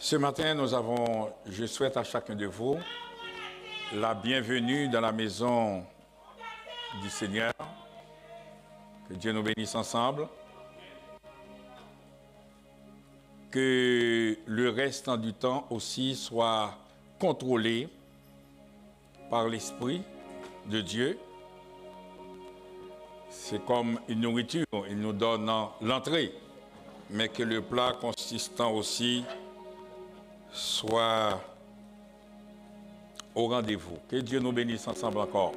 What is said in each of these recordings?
Ce matin, je souhaite à chacun de vous la bienvenue dans la maison du Seigneur. Que Dieu nous bénisse ensemble. Que le restant du temps aussi soit contrôlé par l'Esprit de Dieu. C'est comme une nourriture, il nous donne l'entrée, mais que le plat consistant aussi soit au rendez-vous. Que Dieu nous bénisse ensemble encore.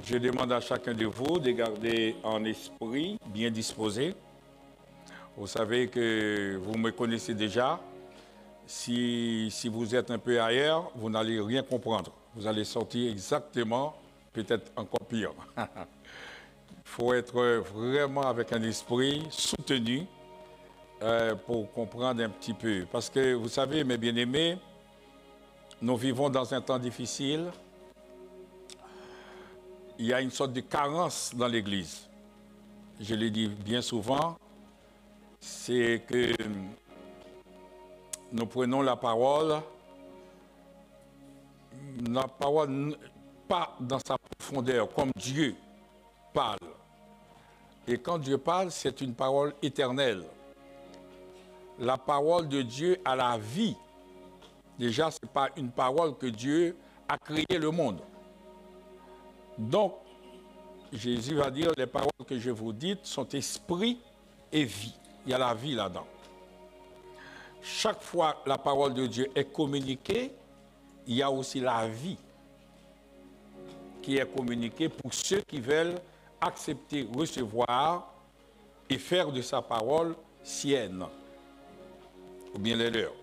Je demande à chacun de vous de garder un esprit bien disposé. Vous savez que vous me connaissez déjà. Si vous êtes un peu ailleurs, vous n'allez rien comprendre. Vous allez sortir exactement, peut-être encore pire. Il faut être vraiment avec un esprit soutenu pour comprendre un petit peu. Parce que vous savez, mes bien-aimés, nous vivons dans un temps difficile. Il y a une sorte de carence dans l'Église. Je le dis bien souvent, c'est que nous prenons la parole pas dans sa profondeur, comme Dieu parle. Et quand Dieu parle, c'est une parole éternelle. La parole de Dieu a la vie. Déjà, ce n'est pas une parole que Dieu a créé le monde. Donc, Jésus va dire, les paroles que je vous dis sont esprit et vie. Il y a la vie là-dedans. Chaque fois que la parole de Dieu est communiquée, il y a aussi la vie qui est communiquée pour ceux qui veulent accepter, recevoir et faire de sa parole sienne, ou bien les leurs.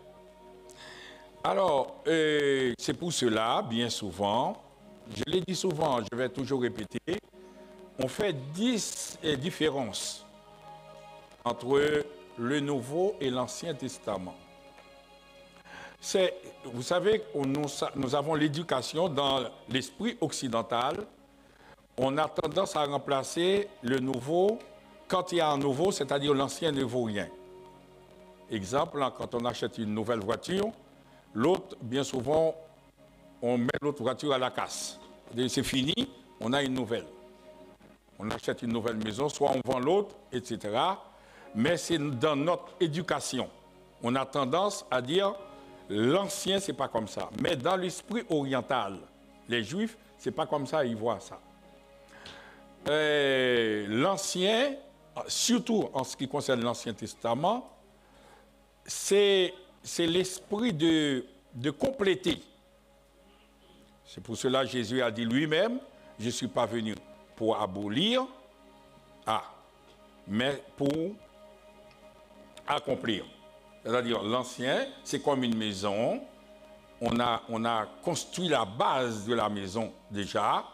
Alors, c'est pour cela, bien souvent, je l'ai dit souvent, je vais toujours répéter, on fait 10 différences entre le Nouveau et l'Ancien Testament. Vous savez, nous avons l'éducation dans l'esprit occidental. On a tendance à remplacer le Nouveau, quand il y a un Nouveau, c'est-à-dire l'Ancien ne vaut rien. Exemple, quand on achète une nouvelle voiture, l'autre, bien souvent, on met l'autre voiture à la casse. C'est fini, on a une nouvelle. On achète une nouvelle maison, soit on vend l'autre, etc. Mais c'est dans notre éducation. On a tendance à dire, l'ancien, c'est pas comme ça. Mais dans l'esprit oriental, les Juifs, c'est pas comme ça, ils voient ça. L'ancien, surtout en ce qui concerne l'Ancien Testament, c'est l'esprit de compléter. C'est pour cela que Jésus a dit lui-même, je ne suis pas venu pour abolir, mais pour accomplir. C'est-à-dire, l'ancien, c'est comme une maison. On a construit la base de la maison déjà.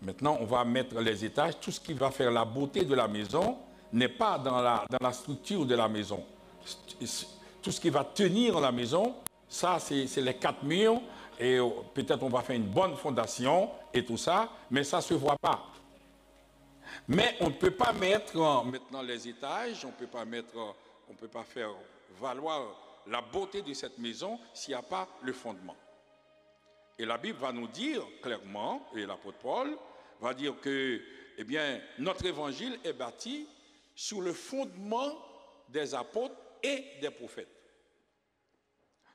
Maintenant, on va mettre les étages. Tout ce qui va faire la beauté de la maison n'est pas dans la structure de la maison. Tout ce qui va tenir la maison, ça, c'est les 4 murs. Et peut-être on va faire une bonne fondation et tout ça, mais ça ne se voit pas. Mais on ne peut pas mettre maintenant les étages, on ne peut pas faire valoir la beauté de cette maison s'il n'y a pas le fondement. Et la Bible va nous dire clairement, et l'apôtre Paul va dire que, eh bien, notre évangile est bâti sur le fondement des apôtres et des prophètes.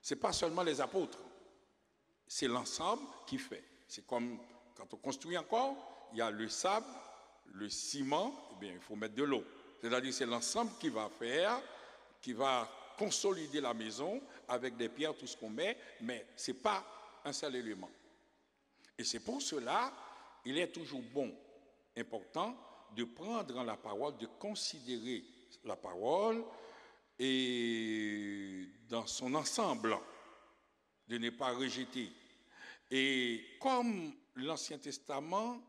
Ce n'est pas seulement les apôtres, c'est l'ensemble qui fait. C'est comme quand on construit encore, il y a le sable, le ciment, eh bien, il faut mettre de l'eau. C'est-à-dire c'est l'ensemble qui va faire, qui va consolider la maison avec des pierres, tout ce qu'on met, mais ce n'est pas un seul élément. Et c'est pour cela, il est toujours bon, important, de prendre la parole, de considérer la parole et dans son ensemble, de ne pas rejeter. Et comme l'Ancien Testament,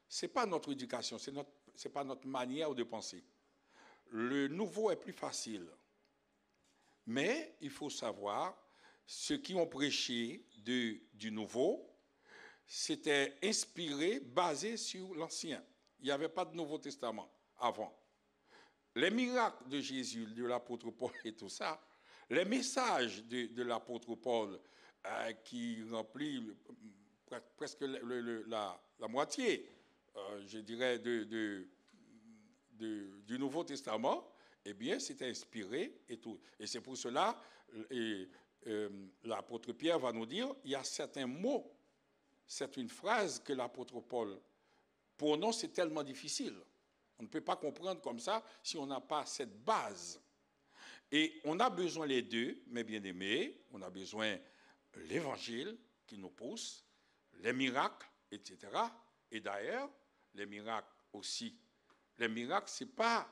ce n'est pas notre éducation, ce n'est pas notre manière de penser. Le Nouveau est plus facile. Mais il faut savoir, ceux qui ont prêché du Nouveau, c'était inspiré, basé sur l'Ancien. Il n'y avait pas de Nouveau Testament avant. Les miracles de Jésus, de l'apôtre Paul et tout ça, Les messages de l'apôtre Paul, qui remplit presque la moitié, je dirais, du Nouveau Testament, eh bien, c'était inspiré et tout. Et c'est pour cela, l'apôtre Pierre va nous dire, il y a certains mots, c'est une phrase que l'apôtre Paul, pour nous, c'est tellement difficile. On ne peut pas comprendre comme ça si on n'a pas cette base. Et on a besoin les deux, mes bien-aimés, on a besoin l'évangile qui nous pousse, les miracles, etc. Et d'ailleurs, les miracles aussi. Les miracles, c'est pas...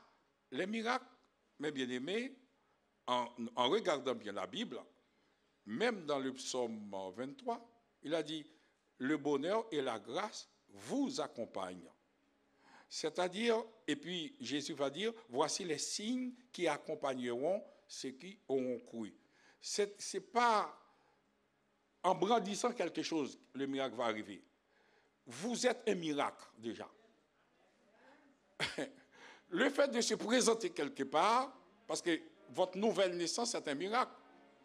Les miracles, mes bien-aimés, en regardant bien la Bible, même dans le psaume 23, il a dit, le bonheur et la grâce vous accompagnent. C'est-à-dire, et puis Jésus va dire, voici les signes qui accompagneront ceux qui auront cru. Ce n'est pas en brandissant quelque chose que le miracle va arriver. Vous êtes un miracle déjà. Le fait de se présenter quelque part, parce que votre nouvelle naissance est un miracle.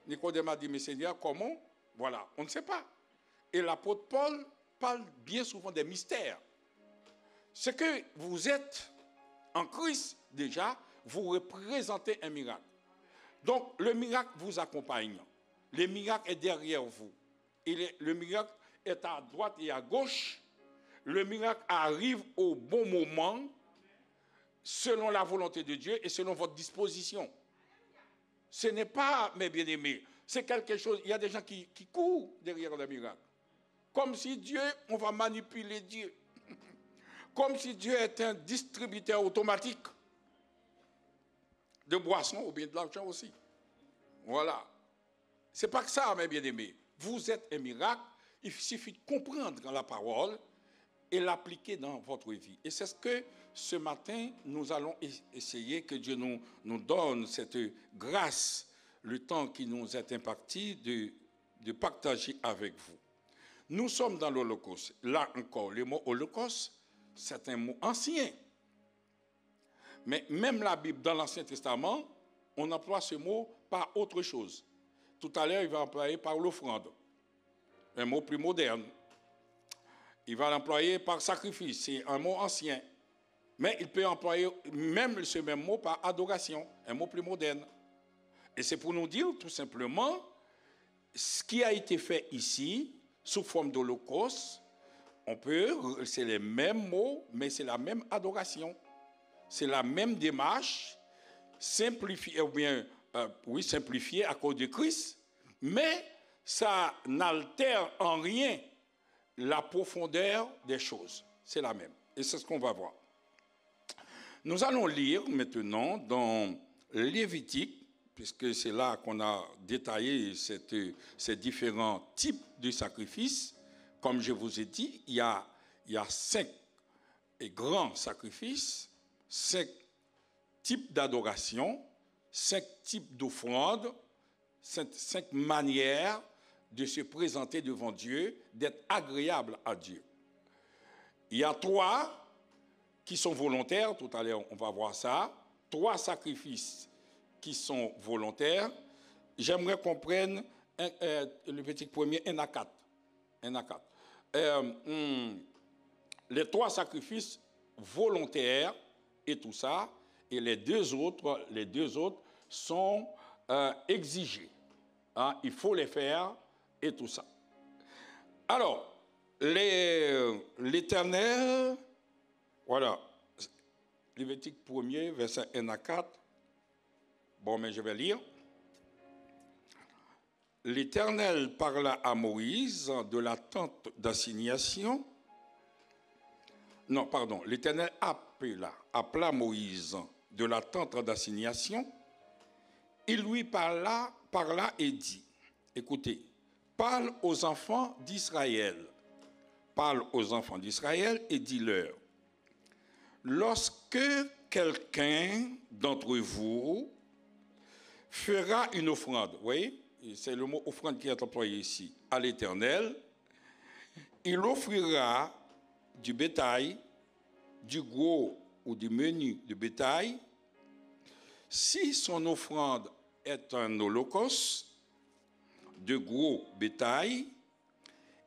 Nicodème a dit, mais Seigneur, comment? Voilà, on ne sait pas. Et l'apôtre Paul parle bien souvent des mystères. Ce que vous êtes en Christ déjà, vous représentez un miracle. Donc le miracle vous accompagne. Le miracle est derrière vous. Et le miracle est à droite et à gauche. Le miracle arrive au bon moment, selon la volonté de Dieu et selon votre disposition. Ce n'est pas, mes bien-aimés, c'est quelque chose, il y a des gens qui courent derrière le miracle. Comme si Dieu, on va manipuler Dieu. Comme si Dieu est un distributeur automatique de boissons ou bien de l'argent aussi. Voilà. C'est pas que ça, mes bien-aimés. Vous êtes un miracle. Il suffit de comprendre la parole et l'appliquer dans votre vie. Et c'est ce que ce matin, nous allons essayer, que Dieu nous donne cette grâce, le temps qui nous est imparti, de partager avec vous. Nous sommes dans l'Holocauste. Là encore, le mot Holocauste, c'est un mot ancien. Mais même la Bible, dans l'Ancien Testament, on emploie ce mot par autre chose. Tout à l'heure, il va employer par l'offrande, un mot plus moderne. Il va l'employer par sacrifice, c'est un mot ancien. Mais il peut employer même ce même mot par adoration, un mot plus moderne. Et c'est pour nous dire tout simplement ce qui a été fait ici, sous forme d'holocauste. C'est les mêmes mots, mais c'est la même adoration. C'est la même démarche, simplifiée à cause de Christ, mais ça n'altère en rien la profondeur des choses. C'est la même. Et c'est ce qu'on va voir. Nous allons lire maintenant dans Lévitique, puisque c'est là qu'on a détaillé ces différents types de sacrifices. Comme je vous ai dit, il y a 5 grands sacrifices, 5 types d'adoration, 5 types d'offrandes, 5 manières de se présenter devant Dieu, d'être agréable à Dieu. Il y a 3 qui sont volontaires, tout à l'heure on va voir ça, 3 sacrifices qui sont volontaires. J'aimerais qu'on prenne le petit premier, 1 à 4. 1 à 4. Les 3 sacrifices volontaires et tout ça, et les deux autres sont exigés. Hein, il faut les faire et tout ça. Alors, l'Éternel, voilà, Lévitique 1er, verset 1 à 4. Bon, mais je vais lire. L'Éternel parla à Moïse de la tente d'assignation. Non, pardon. L'Éternel appela Moïse de la tente d'assignation. Il lui parla et dit, écoutez, parle aux enfants d'Israël. Parle aux enfants d'Israël et dis-leur, lorsque quelqu'un d'entre vous fera une offrande, vous voyez, c'est le mot offrande qui est employé ici, à l'Éternel, il offrira du bétail, du gros ou du menu de bétail. Si son offrande est un holocauste de gros bétail,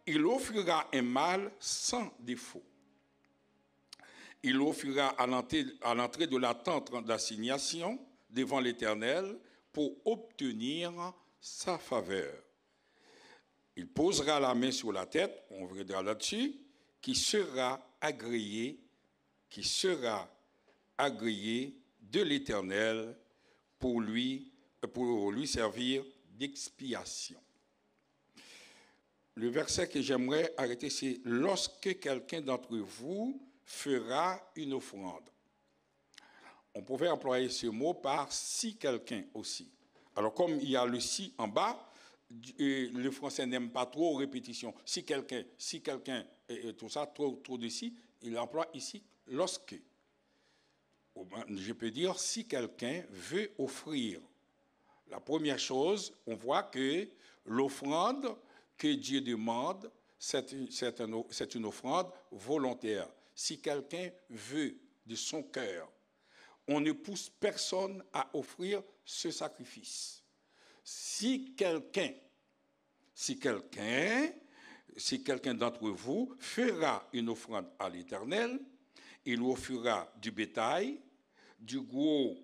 il offrira un mâle sans défaut. Il l'offrira à l'entrée de la tente d'assignation devant l'Éternel pour obtenir sa faveur. Il posera la main sur la tête, on verra là-dessus, qui sera agréé de l'Éternel pour lui servir d'expiation. Le verset que j'aimerais arrêter, c'est « Lorsque quelqu'un d'entre vous fera une offrande ». On pouvait employer ce mot par « si quelqu'un » aussi. Alors comme il y a le « si » en bas, le français n'aime pas trop répétition. Si quelqu'un, et tout ça, trop de « si », il emploie ici « lorsque ». Je peux dire « si quelqu'un veut offrir ». La première chose, on voit que l'offrande que Dieu demande, c'est une offrande volontaire. Si quelqu'un veut de son cœur, on ne pousse personne à offrir ce sacrifice. Si quelqu'un d'entre vous fera une offrande à l'Éternel, il offrira du bétail, du gros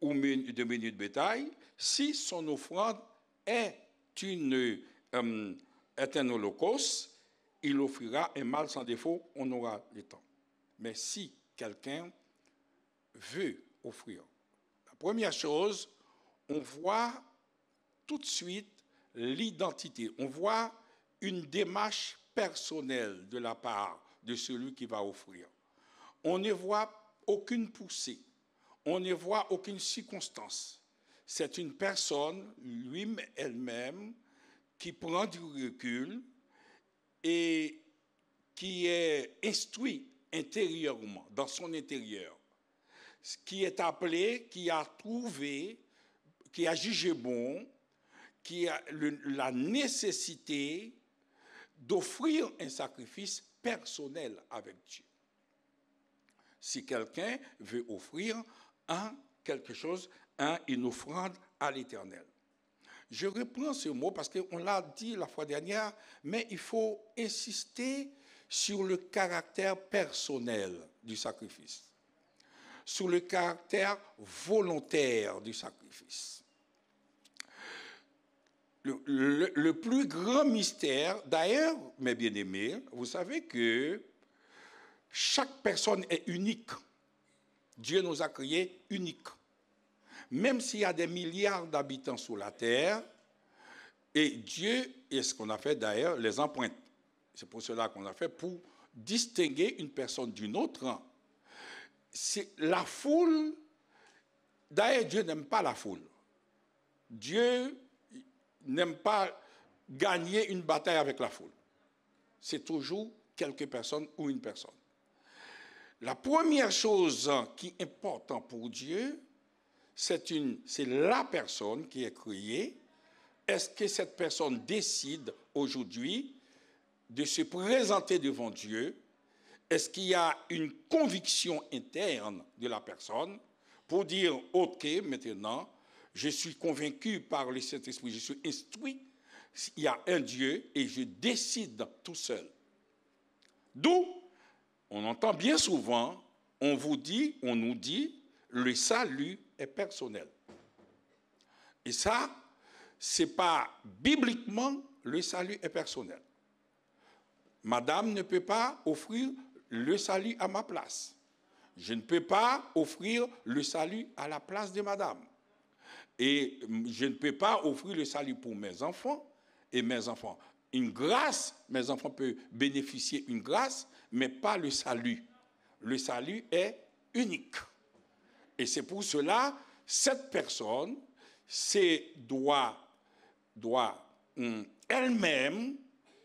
ou de menu de bétail. Si son offrande est un holocauste, il offrira un mâle sans défaut, on aura le temps. Mais si quelqu'un veut offrir, la première chose, on voit tout de suite l'identité. On voit une démarche personnelle de la part de celui qui va offrir. On ne voit aucune poussée. On ne voit aucune circonstance. C'est une personne, elle-même, qui prend du recul et qui est instruit intérieurement, dans son intérieur, qui est appelé, qui a trouvé, qui a jugé bon, qui a la nécessité d'offrir un sacrifice personnel avec Dieu. Si quelqu'un veut offrir quelque chose, une offrande à l'Éternel. Je reprends ce mot parce qu'on l'a dit la fois dernière, mais il faut insister sur le caractère personnel du sacrifice, sur le caractère volontaire du sacrifice. Le plus grand mystère, d'ailleurs, mes bien-aimés, vous savez que chaque personne est unique. Dieu nous a créés uniques. Même s'il y a des milliards d'habitants sur la terre, et Dieu, et ce qu'on a fait d'ailleurs, les empreintes. C'est pour cela qu'on a fait, pour distinguer une personne d'une autre. C'est la foule, d'ailleurs Dieu n'aime pas la foule. Dieu n'aime pas gagner une bataille avec la foule. C'est toujours quelques personnes ou une personne. La première chose qui est importante pour Dieu, c'est la personne qui est créée. Est-ce que cette personne décide aujourd'hui de se présenter devant Dieu? Est-ce qu'il y a une conviction interne de la personne pour dire, OK, maintenant, je suis convaincu par le Saint-Esprit, je suis instruit, il y a un Dieu et je décide tout seul. D'où, on entend bien souvent, on nous dit, le salut est personnel. Et ça, c'est pas bibliquement, le salut est personnel. Madame ne peut pas offrir le salut à ma place. Je ne peux pas offrir le salut à la place de madame. Et je ne peux pas offrir le salut pour mes enfants. Et mes enfants, une grâce, mes enfants peuvent bénéficier d'une grâce, mais pas le salut. Le salut est unique. Et c'est pour cela, cette personne doit elle-même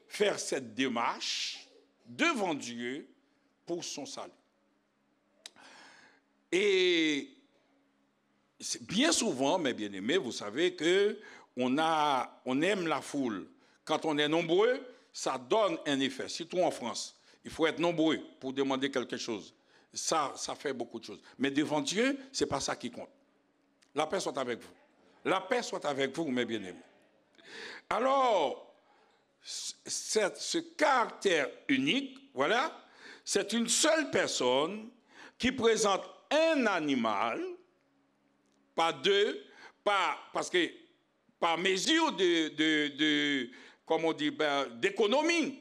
faire cette démarche devant Dieu pour son salut. Et bien souvent, mes bien-aimés, vous savez qu'on aime la foule. Quand on est nombreux, ça donne un effet, surtout en France. Il faut être nombreux pour demander quelque chose. Ça fait beaucoup de choses. Mais devant Dieu, ce n'est pas ça qui compte. La paix soit avec vous. La paix soit avec vous, mes bien-aimés. Alors, ce caractère unique, voilà, c'est une seule personne qui présente un animal, pas deux, parce que par mesure comme on dit, d'économie.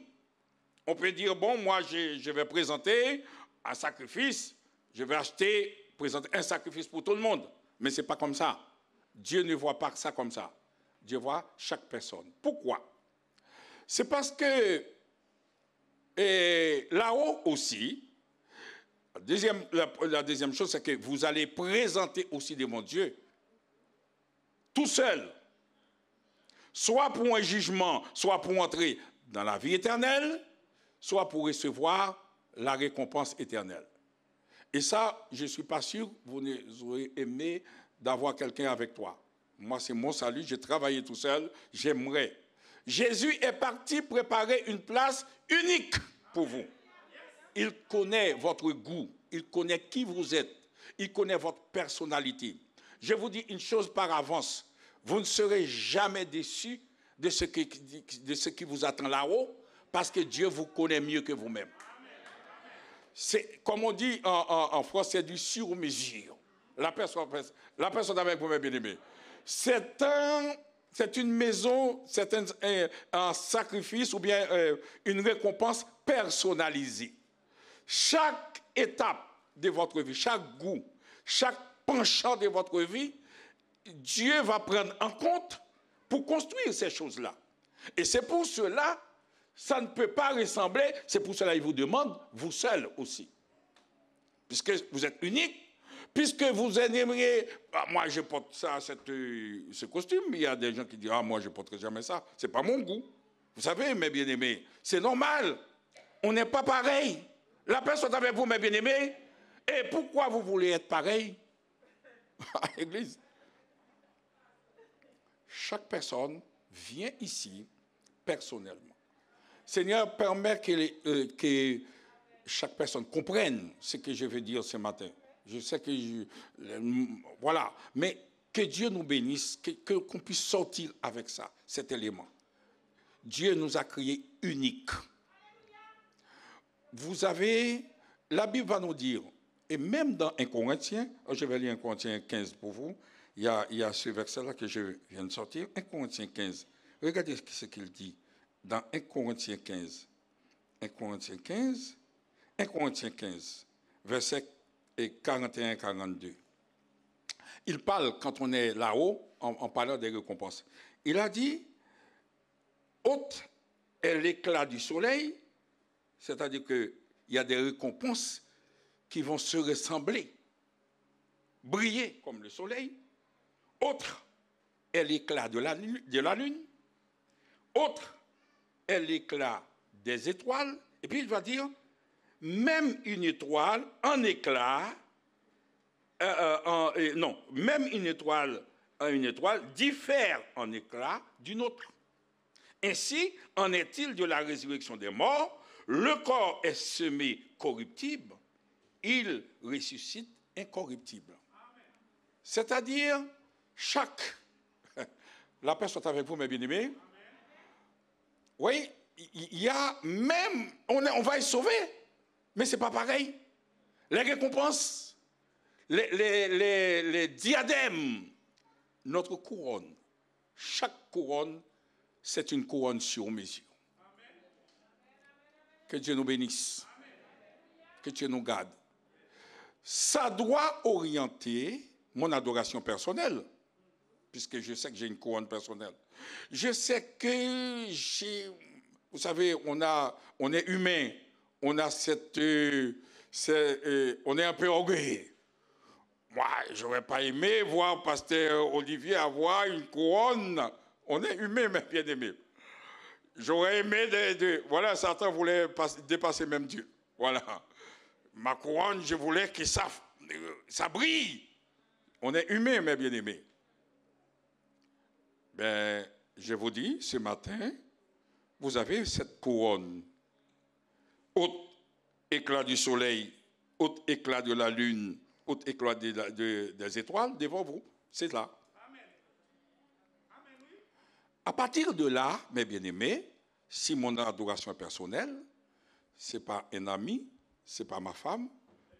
On peut dire, bon, moi, je vais présenter un sacrifice, je vais présenter un sacrifice pour tout le monde. Mais ce n'est pas comme ça. Dieu ne voit pas ça comme ça. Dieu voit chaque personne. Pourquoi? C'est parce que là-haut aussi, la deuxième chose, c'est que vous allez présenter aussi devant Dieu, tout seul, soit pour un jugement, soit pour entrer dans la vie éternelle, soit pour recevoir la récompense éternelle. Et ça, je ne suis pas sûr que vous aurez aimé d'avoir quelqu'un avec toi. Moi, c'est mon salut, j'ai travaillé tout seul, j'aimerais. Jésus est parti préparer une place unique pour vous. Il connaît votre goût, il connaît qui vous êtes, il connaît votre personnalité. Je vous dis une chose par avance, vous ne serez jamais déçus de ce qui vous attend là-haut, parce que Dieu vous connaît mieux que vous-même. C'est, comme on dit en français, du sur-mesure. La personne avec vous, mes bien-aimés. C'est une maison, c'est un sacrifice ou bien une récompense personnalisée. Chaque étape de votre vie, chaque goût, chaque penchant de votre vie, Dieu va prendre en compte pour construire ces choses-là. Et c'est pour cela, ça ne peut pas ressembler, c'est pour cela qu'il vous demande, vous seul aussi. Puisque vous êtes unique, puisque vous aimeriez, moi je porte ça, ce costume, il y a des gens qui disent, moi je ne porterai jamais ça, ce n'est pas mon goût. Vous savez, mes bien-aimés, c'est normal, on n'est pas pareil. La personne avec vous, mes bien-aimés, et pourquoi vous voulez être pareil à l'église? Chaque personne vient ici personnellement. Seigneur, permet que chaque personne comprenne ce que je veux dire ce matin. Je sais que voilà, mais que Dieu nous bénisse, qu'on puisse sortir avec ça, cet élément. Dieu nous a créés uniques. Vous avez, la Bible va nous dire, et même dans 1 Corinthiens, je vais lire 1 Corinthiens 15 pour vous, il y a ce verset-là que je viens de sortir, 1 Corinthiens 15. Regardez ce qu'il dit dans 1 Corinthiens 15. 1 Corinthiens 15, verset 41-42. Il parle, quand on est là-haut, en parlant des récompenses. Il a dit, haute est l'éclat du soleil, c'est-à-dire qu'il y a des récompenses qui vont se ressembler, briller comme le soleil. Autre est l'éclat de la lune. Autre est l'éclat des étoiles. Et puis il va dire, même une étoile en éclat, même une étoile diffère en éclat d'une autre. Ainsi en est-il de la résurrection des morts. Le corps est semé corruptible, il ressuscite incorruptible. C'est-à-dire, la paix soit avec vous, mes bien-aimés. Oui, il y a même, on va être sauvé, mais ce n'est pas pareil. Les récompenses, les diadèmes, notre couronne, chaque couronne, c'est une couronne sur mesure. Que Dieu nous bénisse. Que Dieu nous garde. Ça doit orienter mon adoration personnelle, puisque je sais que j'ai une couronne personnelle. Je sais que vous savez, on est humain, on a on est un peu orgueilleux. Moi, je n'aurais pas aimé voir Pasteur Olivier avoir une couronne. On est humain, mais bien aimé. J'aurais aimé voilà, Satan voulait dépasser même Dieu. Voilà. Ma couronne, je voulais que ça brille. On est humain, mes bien-aimés. Ben, je vous dis, ce matin, vous avez cette couronne. Haut éclat du soleil, haut éclat de la lune, haut éclat des étoiles devant vous. C'est là. Amen. À partir de là, mes bien-aimés, si mon adoration est personnelle, ce n'est pas un ami, ce n'est pas ma femme,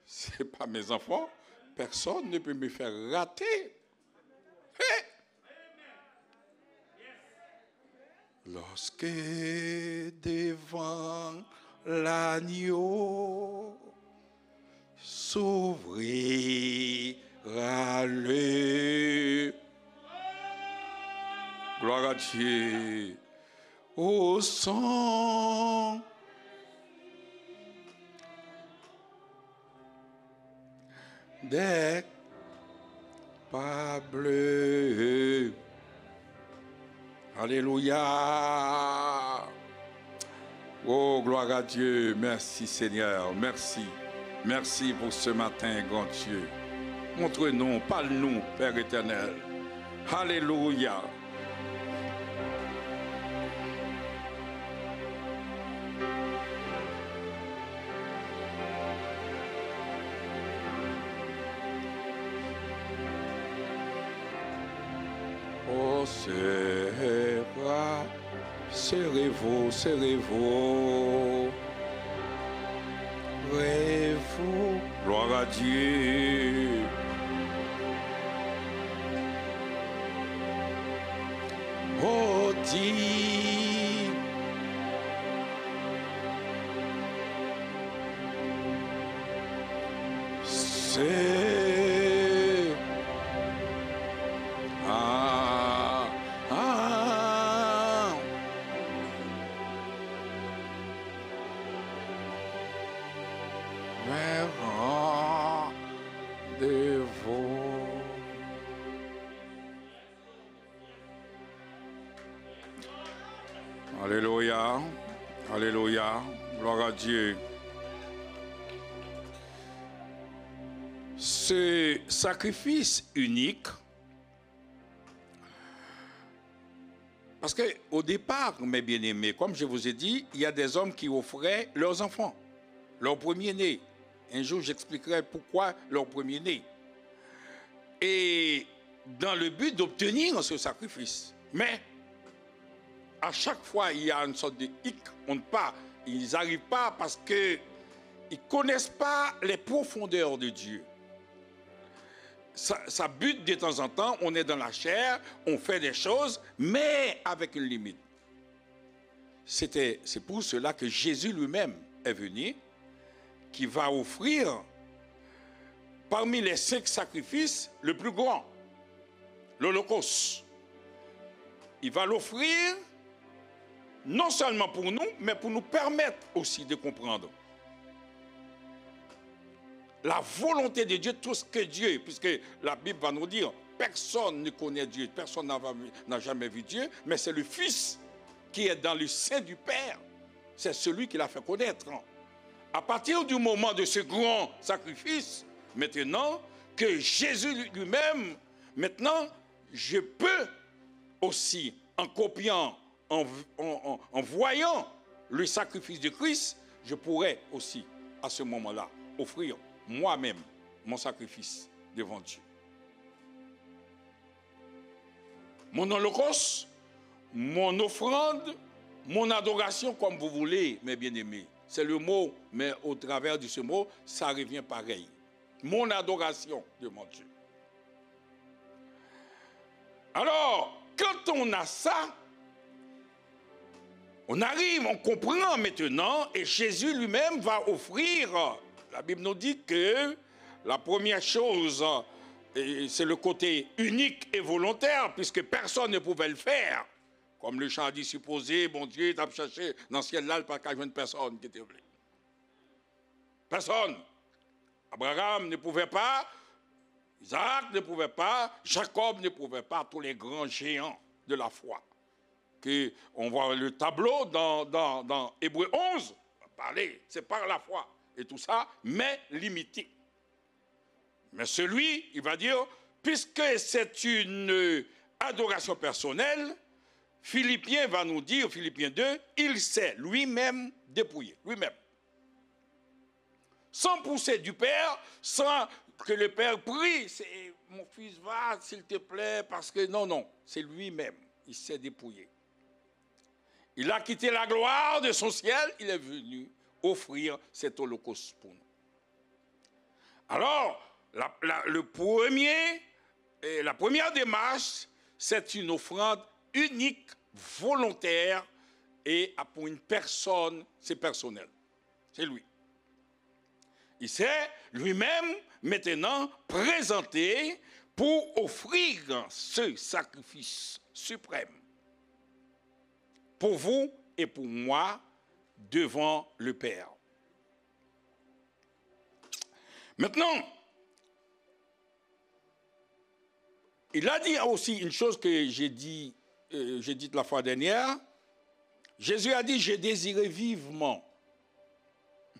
ce n'est pas mes enfants, personne ne peut me faire rater. Hey! Lorsque devant l'agneau s'ouvrira le... Gloire à Dieu. Au sang des pas bleus. Alléluia. Oh, gloire à Dieu. Merci Seigneur. Merci. Merci pour ce matin, grand Dieu. Montre-nous, parle-nous, Père éternel. Alléluia. Oh, serrez-vous, serrez-vous. Serrez-vous. Gloire à Dieu. Oh, dis. C'est Alléluia, alléluia, gloire à Dieu. Ce sacrifice unique, parce qu'au départ, mes bien-aimés, comme je vous ai dit, il y a des hommes qui offraient leurs enfants, leur premier-né. Un jour, j'expliquerai pourquoi leur premier-né. Et dans le but d'obtenir ce sacrifice. Mais à chaque fois, il y a une sorte de hic, ils n'arrivent pas parce qu'ils ne connaissent pas les profondeurs de Dieu. Ça bute de temps en temps, on est dans la chair, on fait des choses, mais avec une limite. C'est pour cela que Jésus lui-même est venu, qui va offrir, parmi les 5 sacrifices, le plus grand, l'Holocauste. Il va l'offrir non seulement pour nous, mais pour nous permettre aussi de comprendre la volonté de Dieu, tout ce que Dieu, puisque la Bible va nous dire, personne ne connaît Dieu, personne n'a jamais vu Dieu, mais c'est le Fils qui est dans le sein du Père. C'est celui qui l'a fait connaître. À partir du moment de ce grand sacrifice, maintenant que Jésus lui-même, maintenant, je peux aussi, en copiant, en voyant le sacrifice de Christ, je pourrais aussi, à ce moment-là, offrir moi-même mon sacrifice devant Dieu. Mon holocauste, mon offrande, mon adoration, comme vous voulez, mes bien-aimés. C'est le mot, mais au travers de ce mot, ça revient pareil. Mon adoration devant Dieu. Alors, quand on a ça, on arrive, on comprend maintenant, et Jésus lui-même va offrir. La Bible nous dit que la première chose, c'est le côté unique et volontaire, puisque personne ne pouvait le faire. Comme le chant a dit, supposé, bon Dieu, t'a cherché dans le ciel là, pas qu'à une personne qui était venue. Personne. Abraham ne pouvait pas, Isaac ne pouvait pas, Jacob ne pouvait pas, tous les grands géants de la foi. On voit le tableau dans Hébreux 11, parler, c'est par la foi et tout ça, mais limité. Mais celui, il va dire, puisque c'est une adoration personnelle, Philippiens va nous dire, Philippiens 2, il s'est lui-même dépouillé, lui-même. Sans pousser du Père, sans que le Père prie, mon fils va, s'il te plaît, parce que non, c'est lui-même, il s'est dépouillé. Il a quitté la gloire de son ciel, il est venu offrir cet holocauste pour nous. Alors, la première démarche, c'est une offrande unique, volontaire, et pour une personne, c'est personnel. C'est lui. Il s'est lui-même maintenant présenté pour offrir ce sacrifice suprême pour vous et pour moi devant le Père. Maintenant, il a dit aussi une chose que j'ai dit la fois dernière. Jésus a dit, j'ai désiré vivement.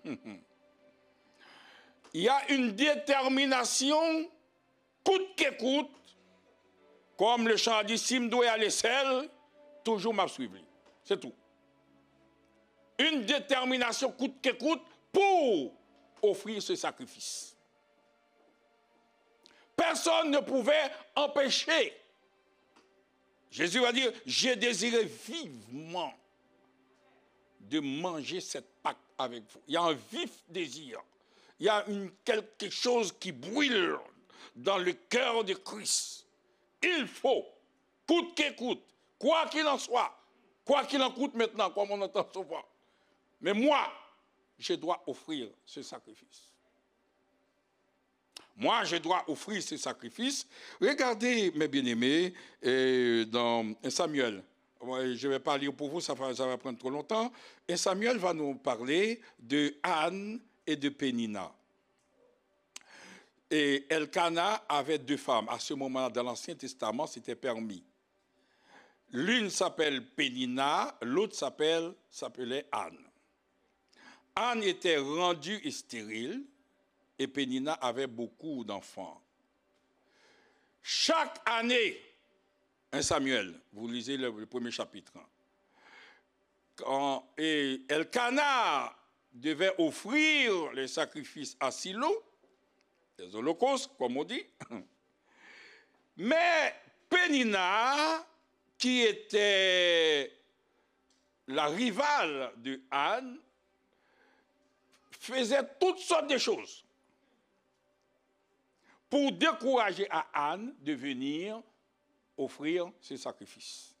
Il y a une détermination, coûte que coûte, comme le chant a dit, si m'doit aller seul, toujours m'a suivi. C'est tout. Une détermination, coûte que coûte, pour offrir ce sacrifice. Personne ne pouvait empêcher. Jésus va dire, j'ai désiré vivement de manger cette Pâque avec vous. Il y a un vif désir. Il y a quelque chose qui brûle dans le cœur de Christ. Il faut, coûte que coûte, quoi qu'il en soit, quoi qu'il en coûte maintenant, comme on entend souvent. Mais moi, je dois offrir ce sacrifice. Moi, je dois offrir ce sacrifice. Regardez, mes bien-aimés, dans 1 Samuel. Je ne vais pas lire pour vous, ça va prendre trop longtemps. 1 Samuel va nous parler de Anne et de Pénina. Et Elkana avait 2 femmes. À ce moment-là, dans l'Ancien Testament, c'était permis. L'une s'appelle Pénina, l'autre s'appelait Anne. Anne était rendue et stérile, et Pénina avait beaucoup d'enfants. Chaque année, 1 Samuel, vous lisez le premier chapitre, quand Elkana devait offrir les sacrifices à Silo, les holocaustes, comme on dit, mais Pénina, qui était la rivale de Anne, faisait toutes sortes de choses pour décourager à Anne de venir offrir ses sacrifices.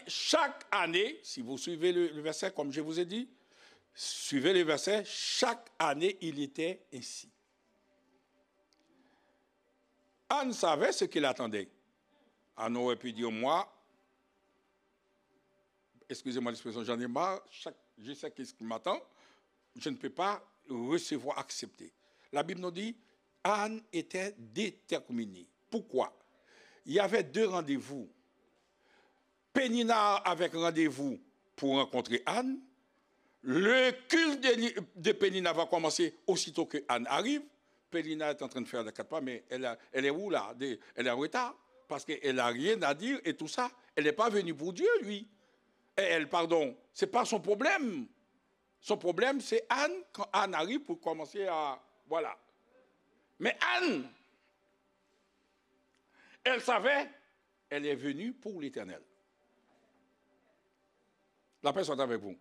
Chaque année, si vous suivez le verset, comme je vous ai dit, suivez le verset, chaque année, il était ainsi. Anne savait ce qu'il attendait. Anne aurait pu dire, moi, excusez-moi l'expression, j'en ai marre, je sais ce qui m'attend, je ne peux pas recevoir, accepter. La Bible nous dit, Anne était déterminée. Pourquoi? Il y avait 2 rendez-vous. Pénina avec rendez-vous pour rencontrer Anne. Le culte de Pénina va commencer aussitôt que Anne arrive. Pénina est en train de faire les 4 pas, mais elle est où là? Elle est en retard parce qu'elle n'a rien à dire et tout ça. Elle n'est pas venue pour Dieu, lui. Ce n'est pas son problème. Son problème, c'est Anne, quand Anne arrive pour commencer à... Voilà. Mais Anne, elle savait, elle est venue pour l'Éternel. La paix soit avec vous.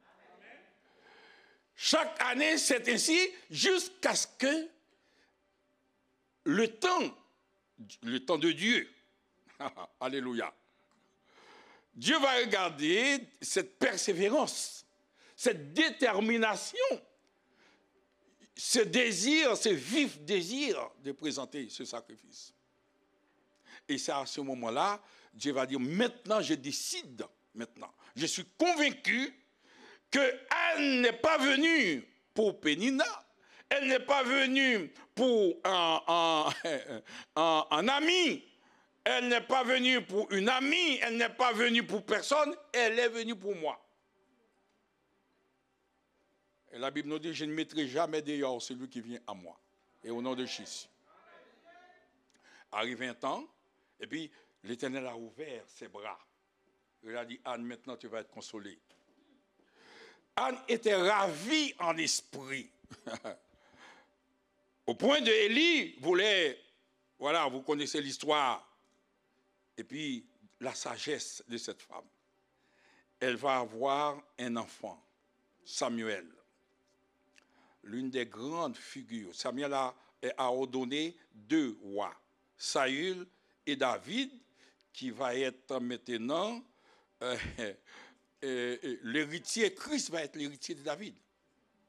Chaque année, c'est ainsi, jusqu'à ce que le temps de Dieu, alléluia, Dieu va regarder cette persévérance, cette détermination, ce désir, ce vif désir de présenter ce sacrifice. Et c'est à ce moment-là, Dieu va dire, maintenant je décide, je suis convaincu que Anne n'est pas venue pour Pénina, elle n'est pas venue pour un ami, elle n'est pas venue pour une amie, elle n'est pas venue pour personne, elle est venue pour moi. Et la Bible nous dit, je ne mettrai jamais dehors celui qui vient à moi. Et au nom de Jésus. Arrive un temps, et puis l'Éternel a ouvert ses bras. Il a dit, Anne, maintenant tu vas être consolée. Anne était ravie en esprit. Au point de Élie voulait, voilà, vous connaissez l'histoire. Et puis, la sagesse de cette femme. Elle va avoir un enfant, Samuel. L'une des grandes figures. Samuel a ordonné 2 rois, Saül et David, qui va être maintenant l'héritier. Christ va être l'héritier de David.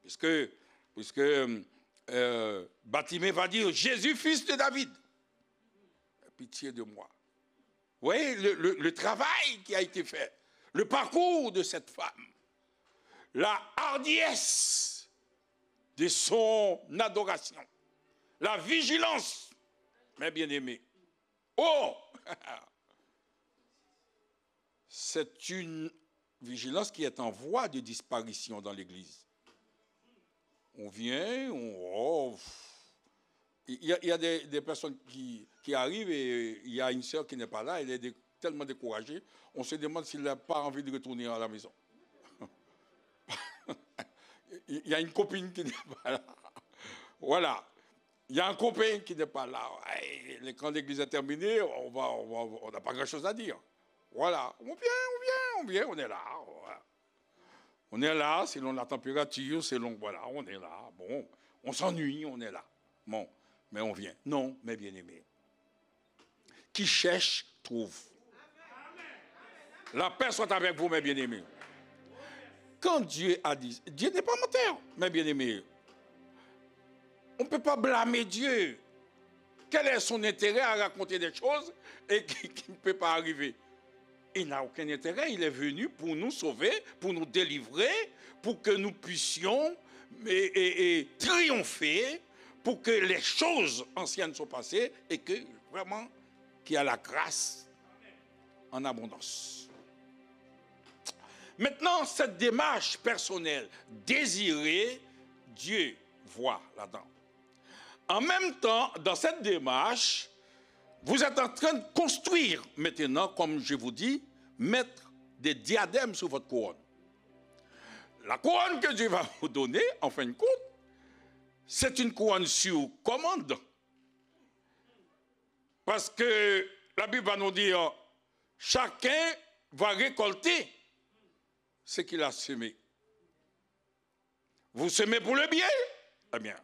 Puisque Bartimée va dire, Jésus, fils de David, pitié de moi. Vous voyez le travail qui a été fait, le parcours de cette femme, la hardiesse de son adoration, la vigilance, mes bien-aimés. Oh, c'est une vigilance qui est en voie de disparition dans l'Église. On vient, il y a des personnes qui arrivent et il y a une sœur qui n'est pas là, elle est tellement découragée, on se demande s'il n'a pas envie de retourner à la maison. Il y a une copine qui n'est pas là. Voilà. Il y a un copain qui n'est pas là. Quand l'église est terminée, on n'a pas grand-chose à dire. Voilà. On vient, on est là. Voilà. On est là, selon la température, voilà, on est là. Bon, on s'ennuie, on est là. Bon, mais on vient. Non, mes bien-aimés. Qui cherche, trouve. La paix soit avec vous, mes bien-aimés. Quand Dieu a dit, Dieu n'est pas menteur, mes bien-aimés. On ne peut pas blâmer Dieu. Quel est son intérêt à raconter des choses et qui ne peut pas arriver? Il n'a aucun intérêt. Il est venu pour nous sauver, pour nous délivrer, pour que nous puissions triompher, pour que les choses anciennes soient passées et que vraiment qu'il y a la grâce en abondance. Maintenant, cette démarche personnelle désirée, Dieu voit là-dedans. En même temps, dans cette démarche, vous êtes en train de construire maintenant, comme je vous dis, mettre des diadèmes sur votre couronne. La couronne que Dieu va vous donner, en fin de compte, c'est une couronne sur commande. Parce que la Bible va nous dire, chacun va récolter ce qu'il a semé. Vous semez pour le bien? Eh bien.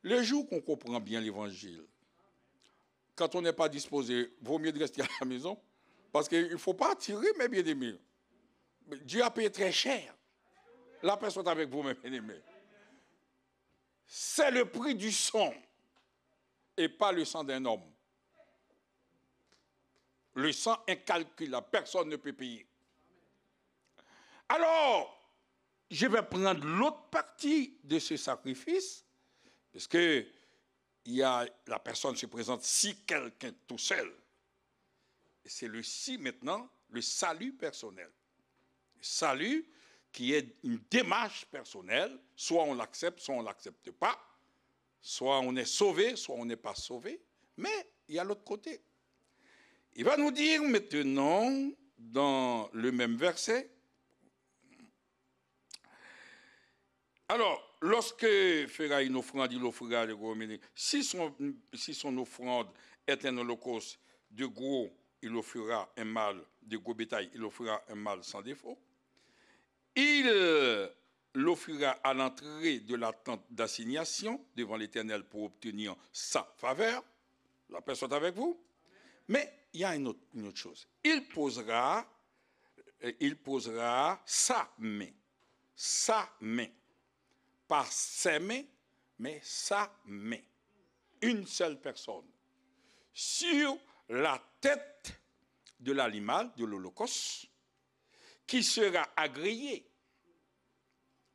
Le jour qu'on comprend bien l'évangile, quand on n'est pas disposé, vaut mieux de rester à la maison, parce qu'il ne faut pas attirer, mes bien-aimés. Dieu a payé très cher. La personne avec vous, mes bien-aimés. C'est le prix du sang, et pas le sang d'un homme. Le sang incalculable, personne ne peut payer. Alors, je vais prendre l'autre partie de ce sacrifice, parce que la personne se présente si quelqu'un tout seul. C'est le si maintenant, le salut personnel. Le salut qui est une démarche personnelle, soit on l'accepte, soit on ne l'accepte pas, soit on est sauvé, soit on n'est pas sauvé, mais il y a l'autre côté. Il va nous dire maintenant, dans le même verset, alors, lorsque fera une offrande, il offrira le gros menu. Si son offrande est un holocauste de gros, il offrira un mâle de gros bétail, il offrira un mâle sans défaut. Il l'offrira à l'entrée de la tente d'assignation devant l'Éternel pour obtenir sa faveur. La paix soit avec vous. Mais il y a une autre chose. Il posera sa main. Pas ses mains, mais sa main. Une seule personne. Sur la tête de l'animal, de l'Holocauste, qui sera agréé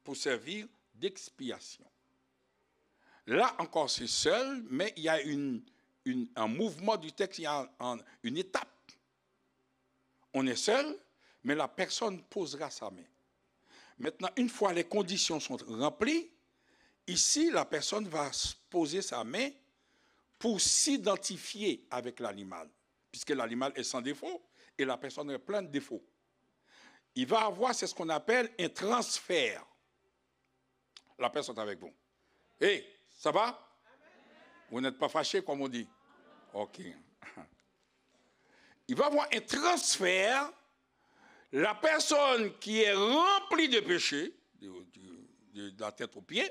pour servir d'expiation. Là encore, c'est seul, mais il y a un mouvement du texte, il y a une étape. On est seul, mais la personne posera sa main. Maintenant, une fois les conditions sont remplies, ici, la personne va poser sa main pour s'identifier avec l'animal, puisque l'animal est sans défaut et la personne est pleine de défauts. Il va avoir, c'est ce qu'on appelle un transfert. La personne est avec vous. Hey, ça va? Vous n'êtes pas fâché, comme on dit? Ok. Il va y avoir un transfert. La personne qui est remplie de péché, de la tête aux pieds,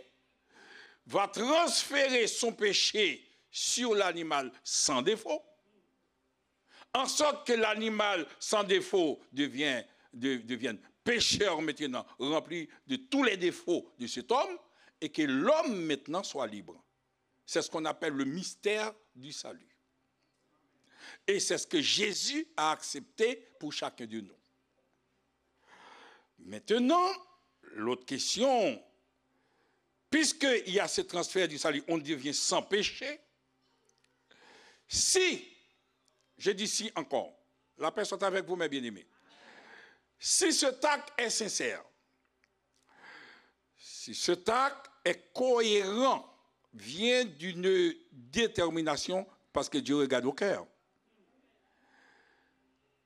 va transférer son péché sur l'animal sans défaut, en sorte que l'animal sans défaut devienne pécheur maintenant, rempli de tous les défauts de cet homme, et que l'homme maintenant soit libre. C'est ce qu'on appelle le mystère du salut. Et c'est ce que Jésus a accepté pour chacun de nous. Maintenant, l'autre question, puisqu'il y a ce transfert du salut, on devient sans péché. Si, je dis si encore, la personne est avec vous, mes bien-aimés, si ce acte est sincère, si cet acte est cohérent, vient d'une détermination, parce que Dieu regarde au cœur.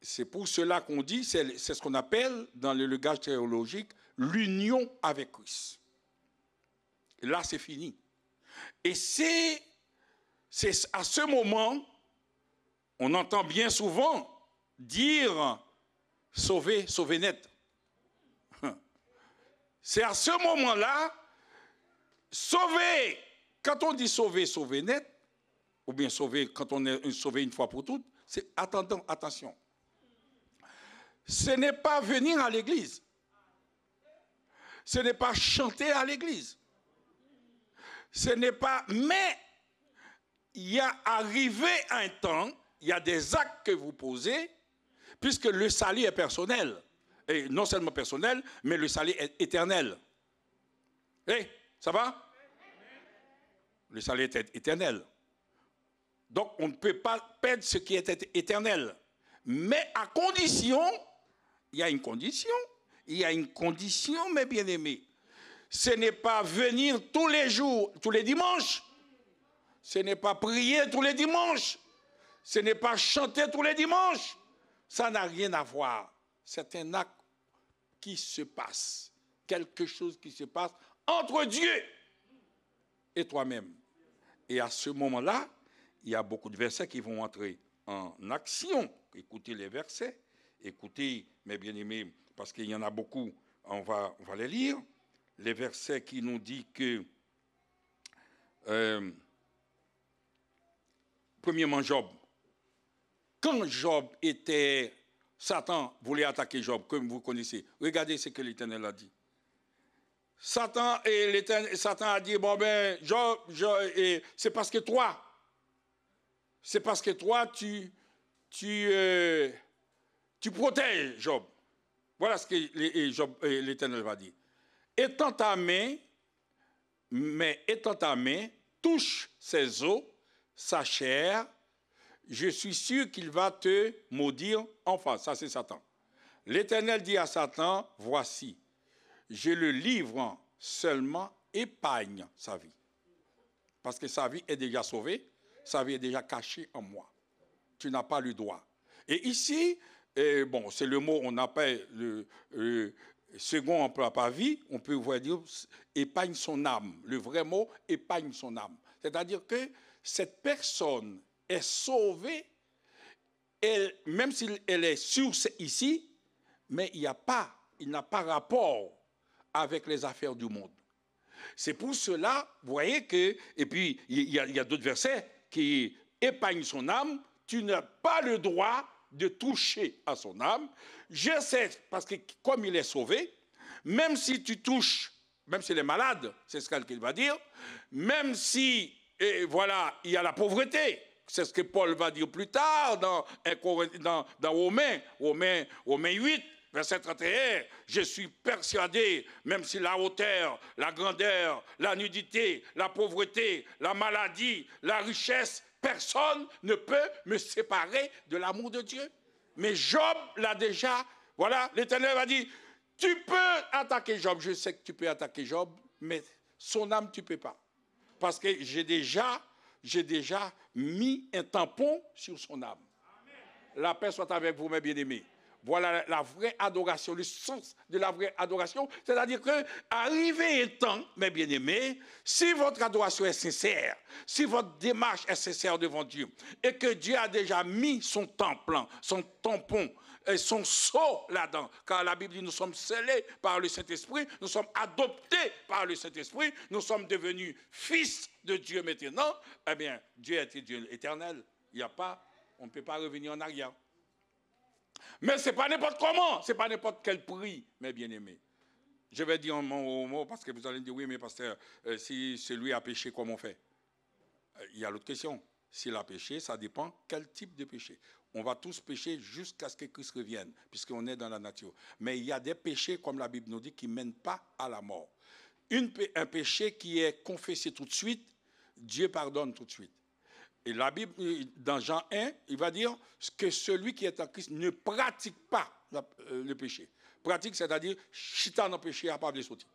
C'est pour cela qu'on dit, c'est ce qu'on appelle, dans le langage théologique, l'union avec Christ. Et là, c'est fini. Et c'est à ce moment, on entend bien souvent dire « sauver, sauver net ». C'est à ce moment-là, sauver, quand on dit sauver, sauver net, ou bien sauver, quand on est sauvé une fois pour toutes, c'est attention. Ce n'est pas venir à l'église. Ce n'est pas chanter à l'église. Ce n'est pas... Mais il y a arrivé un temps, il y a des actes que vous posez, puisque le salut est personnel. Et non seulement personnel, mais le salut est éternel. Ça va? Le salut est éternel. Donc on ne peut pas perdre ce qui est éternel. Mais à condition... Il y a une condition, mes bien-aimés. Ce n'est pas venir tous les jours, tous les dimanches. Ce n'est pas prier tous les dimanches. Ce n'est pas chanter tous les dimanches. Ça n'a rien à voir. C'est un acte qui se passe. Quelque chose qui se passe entre Dieu et toi-même. Et à ce moment-là, il y a beaucoup de versets qui vont entrer en action. Écoutez les versets. Écoutez, mes bien-aimés, parce qu'il y en a beaucoup, on va les lire. Les versets qui nous disent que, premièrement, Job. Quand Job était... Satan voulait attaquer Job, comme vous connaissez. Regardez ce que l'Éternel a dit. Satan a dit, bon ben, Job, c'est parce que toi, tu protèges Job. Voilà ce que l'Éternel va dire. Étends ta main, touche ses os, sa chair, je suis sûr qu'il va te maudire en face. Ça, c'est Satan. L'Éternel dit à Satan, voici, je le livre seulement, épargne sa vie. Parce que sa vie est déjà sauvée, sa vie est déjà cachée en moi. Tu n'as pas le droit. Et ici, bon, c'est le mot, on appelle le second emploi par vie, on peut voir dire épargne son âme. Le vrai mot, épargne son âme. C'est-à-dire que cette personne est sauvée, même si elle est sûre ici, mais il n'a pas rapport avec les affaires du monde. C'est pour cela, vous voyez que, et puis il y a d'autres versets qui épargnent son âme, tu n'as pas le droit de toucher à son âme. Je sais, parce que comme il est sauvé, même si tu touches, même s'il est malade, c'est ce qu'il va dire, même si, voilà, il y a la pauvreté, c'est ce que Paul va dire plus tard dans Romains 8, verset 31, je suis persuadé, même si la hauteur, la grandeur, la nudité, la pauvreté, la maladie, la richesse, personne ne peut me séparer de l'amour de Dieu. Mais Job l'a déjà, voilà, l'Éternel va dire, tu peux attaquer Job, je sais que tu peux attaquer Job, mais son âme, tu ne peux pas. Parce que j'ai déjà mis un tampon sur son âme. Amen. La paix soit avec vous, mes bien-aimés. Voilà la vraie adoration, le sens de la vraie adoration. C'est-à-dire que, arrivé le temps, mes bien-aimés, si votre adoration est sincère, si votre démarche est sincère devant Dieu, et que Dieu a déjà mis son temple, son tampon, et son sceau là-dedans, car la Bible dit nous sommes scellés par le Saint-Esprit, nous sommes adoptés par le Saint-Esprit, nous sommes devenus fils de Dieu maintenant, eh bien, Dieu est Dieu éternel. Il n'y a pas, on ne peut pas revenir en arrière. Mais ce n'est pas n'importe comment, ce n'est pas n'importe quel prix, mes bien-aimés. Je vais dire un mot parce que vous allez me dire, oui, mais pasteur, si celui a péché, comment on fait? Il y a l'autre question. S'il a péché, ça dépend quel type de péché. On va tous pécher jusqu'à ce que Christ revienne, puisqu'on est dans la nature. Mais il y a des péchés, comme la Bible nous dit, qui ne mènent pas à la mort. Un péché qui est confessé tout de suite, Dieu pardonne tout de suite. Et la Bible, dans Jean 1, il va dire que celui qui est en Christ ne pratique pas le péché. Pratique, c'est-à-dire, chita dans le péché à part de sortir.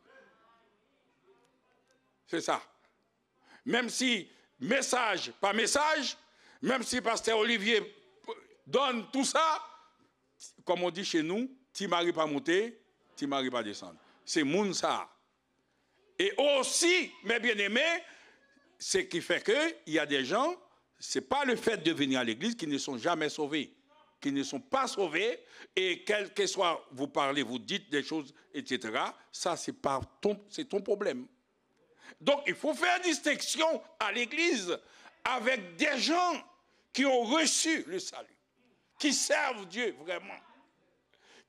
C'est ça. Même si, message, pas message, même si pasteur Olivier donne tout ça, comme on dit chez nous, ti mari pas monter, ti mari pas descendre. C'est moun ça. Et aussi, mes bien-aimés, ce qui fait qu'il y a des gens, ce n'est pas le fait de venir à l'église qui ne sont jamais sauvés, qui ne sont pas sauvés, et quel que soit, vous parlez, vous dites des choses, etc., ça, c'est ton problème. Donc, il faut faire distinction à l'église avec des gens qui ont reçu le salut, qui servent Dieu vraiment,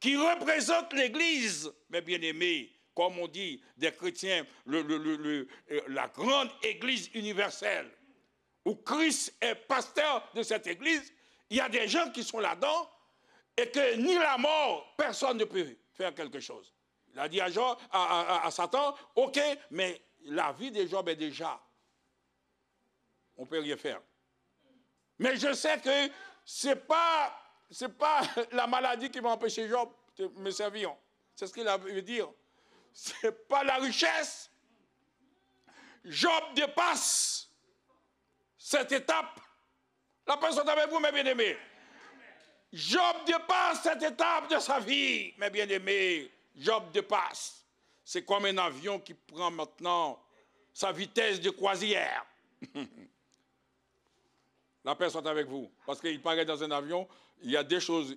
qui représentent l'église, mes bien-aimés, comme on dit des chrétiens, la grande église universelle, où Christ est pasteur de cette église, il y a des gens qui sont là-dedans et que ni la mort, personne ne peut faire quelque chose. Il a dit à Satan, ok, mais la vie de Job est déjà, on ne peut rien faire. Mais je sais que ce n'est pas la maladie qui va empêcher Job de me servir. C'est ce qu'il veut dire. Ce n'est pas la richesse. Job dépasse cette étape. La personne avec vous, mes bien-aimés. Job dépasse cette étape de sa vie, mes bien-aimés. Job dépasse. C'est comme un avion qui prend maintenant sa vitesse de croisière. La personne avec vous. Parce qu'il paraît dans un avion, il y a des choses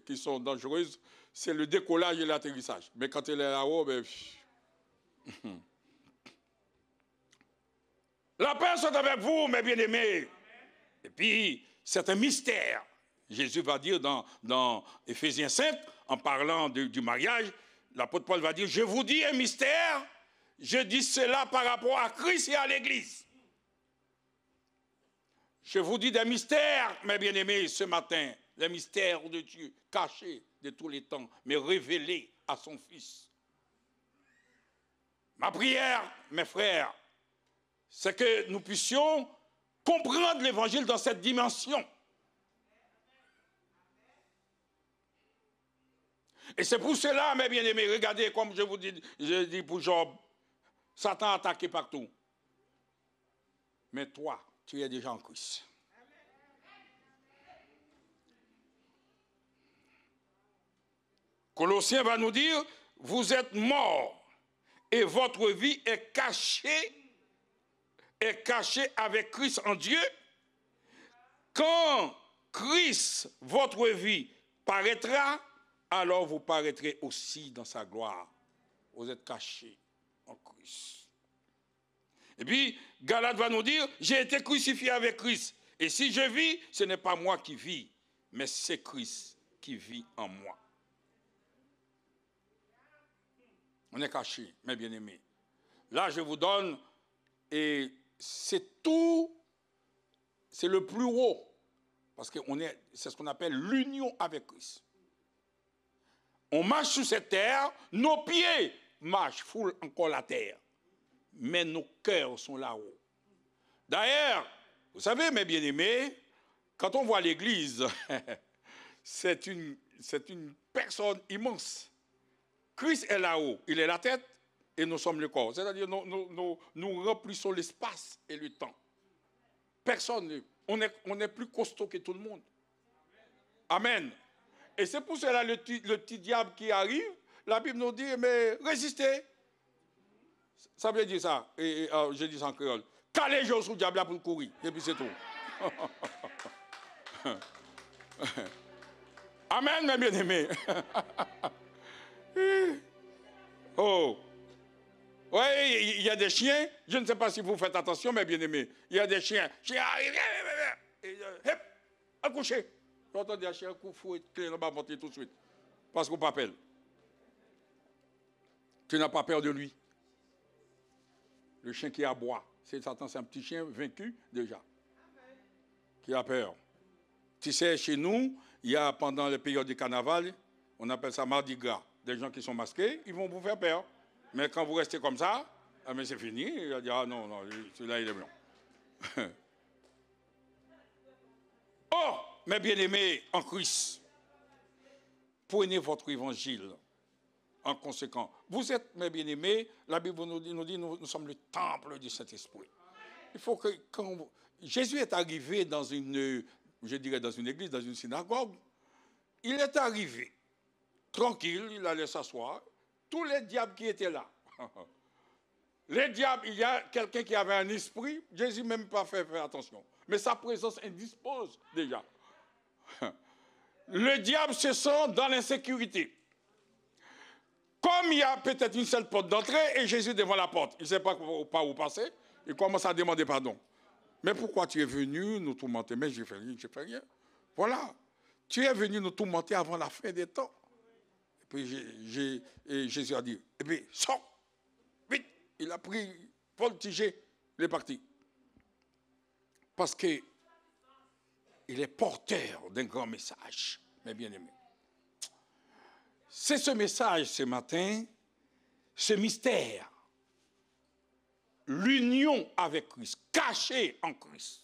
qui sont dangereuses. C'est le décollage et l'atterrissage. Mais quand il est là-haut, ben... La personne avec vous, mes bien-aimés. Et puis, c'est un mystère. Jésus va dire dans Éphésiens 5, en parlant du mariage, l'apôtre Paul va dire, je vous dis un mystère, je dis cela par rapport à Christ et à l'Église. Je vous dis des mystères, mes bien-aimés, ce matin, les mystères de Dieu, cachés de tous les temps, mais révélés à son Fils. Ma prière, mes frères, c'est que nous puissions comprendre l'Évangile dans cette dimension. Et c'est pour cela, mes bien-aimés, regardez, comme je dis pour Job, Satan a attaqué partout. Mais toi, tu es déjà en Christ. Colossiens va nous dire, vous êtes morts et votre vie est cachée avec Christ en Dieu. Quand Christ, votre vie, paraîtra, alors vous paraîtrez aussi dans sa gloire. Vous êtes cachés en Christ. Et puis, Galate va nous dire, j'ai été crucifié avec Christ. Et si je vis, ce n'est pas moi qui vis, mais c'est Christ qui vit en moi. On est cachés, mes bien-aimés. Là, je vous donne, et c'est tout, c'est le plus haut, parce que c'est ce qu'on appelle l'union avec Christ. On marche sur cette terre, nos pieds marchent, foulent encore la terre, mais nos cœurs sont là-haut. D'ailleurs, vous savez, mes bien-aimés, quand on voit l'Église, c'est une personne immense. Christ est là-haut, il est la tête et nous sommes le corps. C'est-à-dire nous remplissons l'espace et le temps. Personne, on est plus costaud que tout le monde. Amen. Et c'est pour cela le petit diable qui arrive, la Bible nous dit, mais résistez. Ça veut dire ça. Et je dis ça en créole. Calez sous le diable là pour courir. Et puis c'est tout. Amen, mes bien-aimés. Oh. Oui, il y a des chiens. Je ne sais pas si vous faites attention, mes bien-aimés. Il y a des chiens. Chien arrive. Hop, accouché. J'entends des chiens, coup fou, clé là-bas, monter tout de suite. Parce qu'on t'appelle. Tu n'as pas peur de lui. Le chien qui aboie. C'est Satan, c'est un petit chien vaincu déjà. Qui a peur. Tu sais, chez nous, il y a pendant les périodes du carnaval, on appelle ça Mardi Gras. Des gens qui sont masqués, ils vont vous faire peur. Mais quand vous restez comme ça, ah mais c'est fini. Il va dire, ah non, celui-là, il est blanc. Oh, mes bien-aimés en Christ, prenez votre évangile en conséquent. Vous êtes, mes bien-aimés, la Bible nous dit nous sommes le temple du Saint-Esprit. Il faut que, quand Jésus est arrivé dans une, je dirais dans une église, dans une synagogue, il est arrivé, tranquille, il allait s'asseoir, tous les diables qui étaient là. Les diables, il y a quelqu'un qui avait un esprit, Jésus même pas fait attention. Mais sa présence indispose déjà. Le diable se sent dans l'insécurité. Comme il y a peut-être une seule porte d'entrée et Jésus devant la porte, il ne sait pas par où passer, il commence à demander pardon. Mais pourquoi tu es venu nous tourmenter? Mais je ne fais rien. Voilà. Tu es venu nous tourmenter avant la fin des temps. Et puis Jésus a dit, eh bien, sors, vite. Il a pris Paul Tigé, il est parti. Parce qu'il est porteur d'un grand message, mes bien-aimés. C'est ce message ce matin, ce mystère, l'union avec Christ, caché en Christ,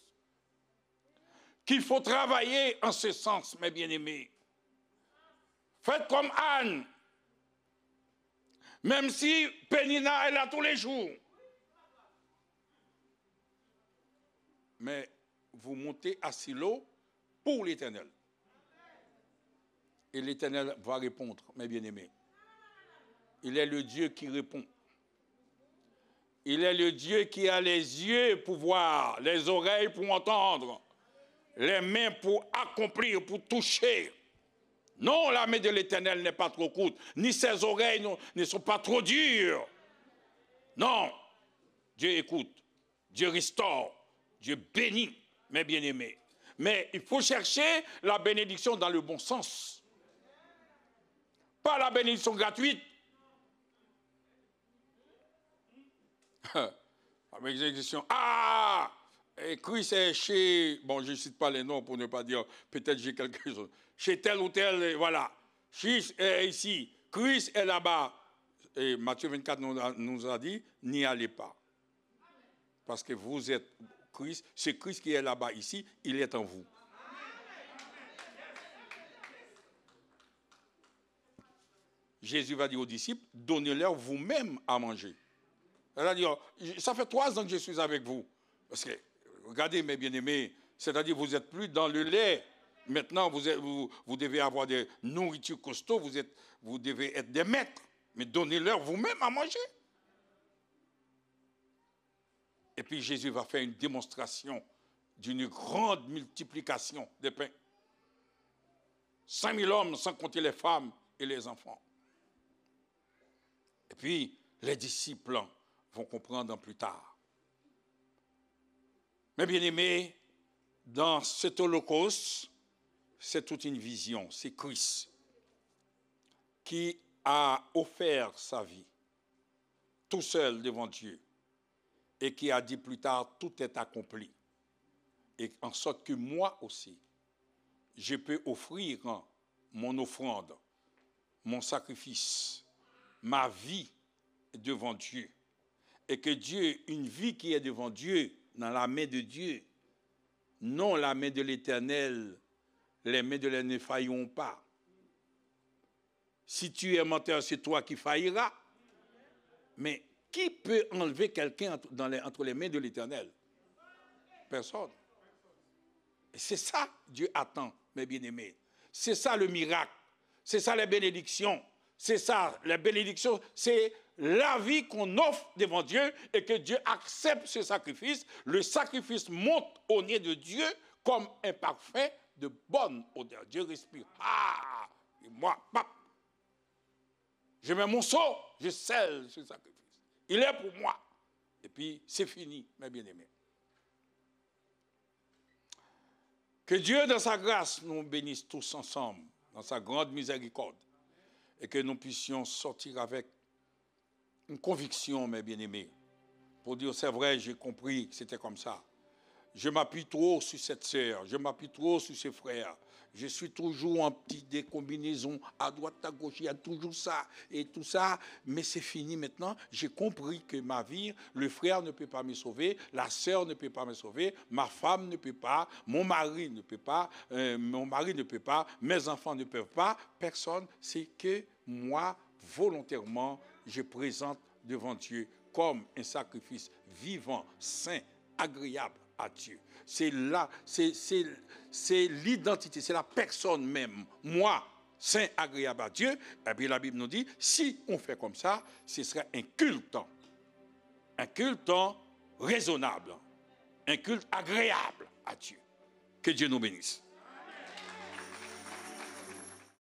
qu'il faut travailler en ce sens, mes bien-aimés. Faites comme Anne, même si Pénina est là tous les jours. Mais vous montez à Silo pour l'Éternel. Et l'Éternel va répondre, mes bien-aimés. Il est le Dieu qui répond. Il est le Dieu qui a les yeux pour voir, les oreilles pour entendre, les mains pour accomplir, pour toucher. Non, la main de l'Éternel n'est pas trop courte, ni ses oreilles ne sont pas trop dures. Non, Dieu écoute, Dieu restaure, Dieu bénit, mes bien-aimés. Mais il faut chercher la bénédiction dans le bon sens. Pas la bénédiction gratuite. Avec l'expression, ah, Christ est chez, bon, je ne cite pas les noms pour ne pas dire, peut-être j'ai quelque chose, chez tel ou tel, voilà. Christ est ici, Christ est là-bas. Et Matthieu 24 nous a dit, n'y allez pas. Parce que vous êtes Christ, c'est Christ qui est là-bas ici, il est en vous. Jésus va dire aux disciples, donnez-leur vous-même à manger. C'est-à-dire, ça fait 3 ans que je suis avec vous. Parce que, regardez mes bien-aimés, c'est-à-dire vous n'êtes plus dans le lait. Maintenant, vous devez avoir des nourritures costauds, vous devez être des maîtres. Mais donnez-leur vous-même à manger. Et puis Jésus va faire une démonstration d'une grande multiplication des pains. 5000 hommes, sans compter les femmes et les enfants. Et puis, les disciples vont comprendre plus tard. Mais bien aimés, dans cet holocauste, c'est toute une vision. C'est Christ qui a offert sa vie, tout seul devant Dieu, et qui a dit plus tard, tout est accompli. Et en sorte que moi aussi, je peux offrir mon offrande, mon sacrifice, ma vie devant Dieu. Et que Dieu, une vie qui est devant Dieu, dans la main de Dieu, non la main de l'Éternel, les mains de l'Éternel ne failleront pas. Si tu es menteur, c'est toi qui failliras. Mais qui peut enlever quelqu'un entre les mains de l'Éternel? Personne. Et c'est ça Dieu attend, mes bien-aimés. C'est ça le miracle. C'est ça les bénédictions. C'est ça, les bénédictions, c'est la vie qu'on offre devant Dieu et que Dieu accepte ce sacrifice. Le sacrifice monte au nez de Dieu comme un parfum de bonne odeur. Dieu respire. Ah! Et moi, pap! Je mets mon seau, je scelle ce sacrifice. Il est pour moi. Et puis, c'est fini, mes bien-aimés. Que Dieu, dans sa grâce, nous bénisse tous ensemble, dans sa grande miséricorde, et que nous puissions sortir avec une conviction, mes bien-aimés, pour dire, c'est vrai, j'ai compris que c'était comme ça. Je m'appuie trop sur cette sœur, je m'appuie trop sur ce frère. Je suis toujours en petite décombinaison, à droite, à gauche, il y a toujours ça et tout ça. Mais c'est fini maintenant. J'ai compris que ma vie, le frère ne peut pas me sauver, la sœur ne peut pas me sauver, ma femme ne peut pas, mon mari ne peut pas, mes enfants ne peuvent pas. Personne, c'est que moi, volontairement, je présente devant Dieu comme un sacrifice vivant, saint, agréable à Dieu. C'est là, c'est l'identité, c'est la personne même. Moi, saint, agréable à Dieu. Et puis la Bible nous dit, si on fait comme ça, ce serait un culte raisonnable, un culte agréable à Dieu. Que Dieu nous bénisse.